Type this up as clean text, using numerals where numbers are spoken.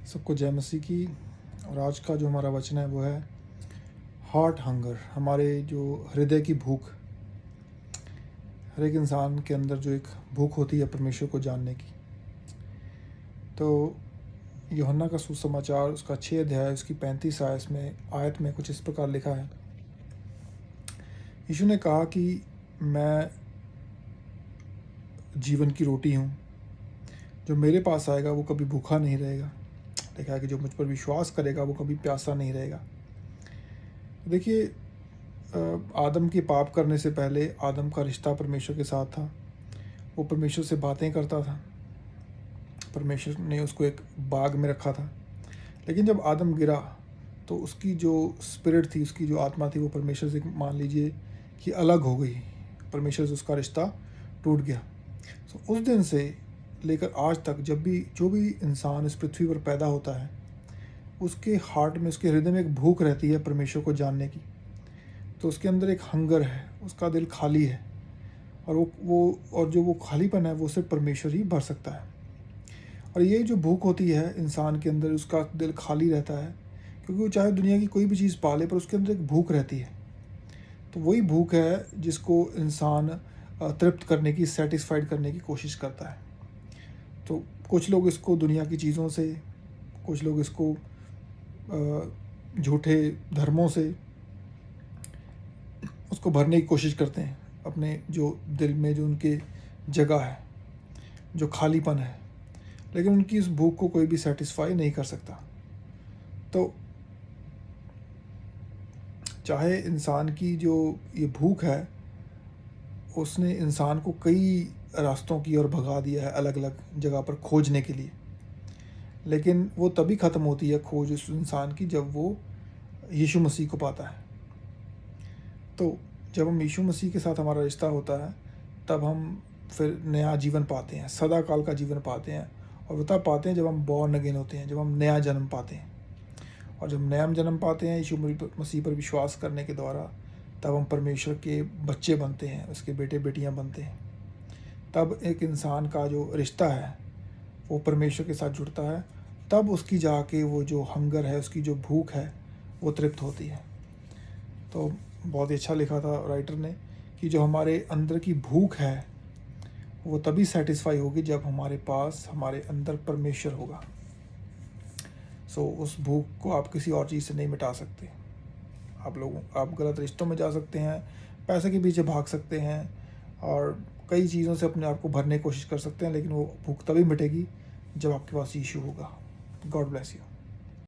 सबको जय मसीह की। और आज का जो हमारा वचन है वो है हार्ट हंगर, हमारे जो हृदय की भूख। हर एक इंसान के अंदर जो एक भूख होती है परमेश्वर को जानने की। तो यूहन्ना का सुसमाचार उसका 6 अध्याय उसकी 35 आयत में कुछ इस प्रकार लिखा है। यीशु ने कहा कि मैं जीवन की रोटी हूँ, जो मेरे पास आएगा वो कभी भूखा नहीं रहेगा। लिखा है कि जो मुझ पर विश्वास करेगा वो कभी प्यासा नहीं रहेगा। देखिए, आदम के पाप करने से पहले आदम का रिश्ता परमेश्वर के साथ था। वो परमेश्वर से बातें करता था। परमेश्वर ने उसको एक बाग में रखा था। लेकिन जब आदम गिरा तो उसकी जो स्पिरिट थी, उसकी जो आत्मा थी, वो परमेश्वर से मान लीजिए कि अलग हो गई। परमेश्वर से उसका रिश्ता टूट गया। तो उस दिन से लेकर आज तक जब भी जो भी इंसान इस पृथ्वी पर पैदा होता है, उसके हार्ट में, उसके हृदय में एक भूख रहती है परमेश्वर को जानने की। तो उसके अंदर एक हंगर है, उसका दिल खाली है। और और जो वो खालीपन है वो सिर्फ परमेश्वर ही भर सकता है। और ये जो भूख होती है इंसान के अंदर, उसका दिल खाली रहता है क्योंकि वो चाहे दुनिया की कोई भी चीज़ पाले, पर उसके अंदर एक भूख रहती है। तो वही भूख है जिसको इंसान तृप्त करने की, सेटिस्फाइड करने की कोशिश करता है। तो कुछ लोग इसको दुनिया की चीज़ों से, कुछ लोग इसको झूठे धर्मों से उसको भरने की कोशिश करते हैं। अपने जो दिल में जो उनके जगह है, जो खालीपन है, लेकिन उनकी इस भूख को कोई भी सेटिस्फाई नहीं कर सकता। तो चाहे इंसान की जो ये भूख है, उसने इंसान को कई रास्तों की ओर भगा दिया है, अलग अलग जगह पर खोजने के लिए। लेकिन वो तभी ख़त्म होती है खोज उस इंसान की जब वो यीशु मसीह को पाता है। तो जब हम यीशु मसीह के साथ हमारा रिश्ता होता है, तब हम फिर नया जीवन पाते हैं, सदा काल का जीवन पाते हैं। और वो तब पाते हैं जब हम बॉर्न अगेन होते हैं, जब हम नया जन्म पाते हैं। और जब नया जन्म पाते हैं यीशु मसीह पर विश्वास करने के द्वारा, तब हम परमेश्वर के बच्चे बनते हैं, उसके बेटे बेटियां बनते हैं। तब एक इंसान का जो रिश्ता है वो परमेश्वर के साथ जुड़ता है। तब उसकी जाके वो जो हंगर है, उसकी जो भूख है, वो तृप्त होती है। तो बहुत ही अच्छा लिखा था राइटर ने कि जो हमारे अंदर की भूख है वो तभी सेटिस्फाई होगी जब हमारे पास, हमारे अंदर परमेश्वर होगा। उस भूख को आप किसी और चीज़ से नहीं मिटा सकते। आप गलत रिश्तों में जा सकते हैं, पैसे के पीछे भाग सकते हैं और कई चीज़ों से अपने आप को भरने की कोशिश कर सकते हैं, लेकिन वो भूख तभी मिटेगी जब आपके पास यीशु होगा। God bless you.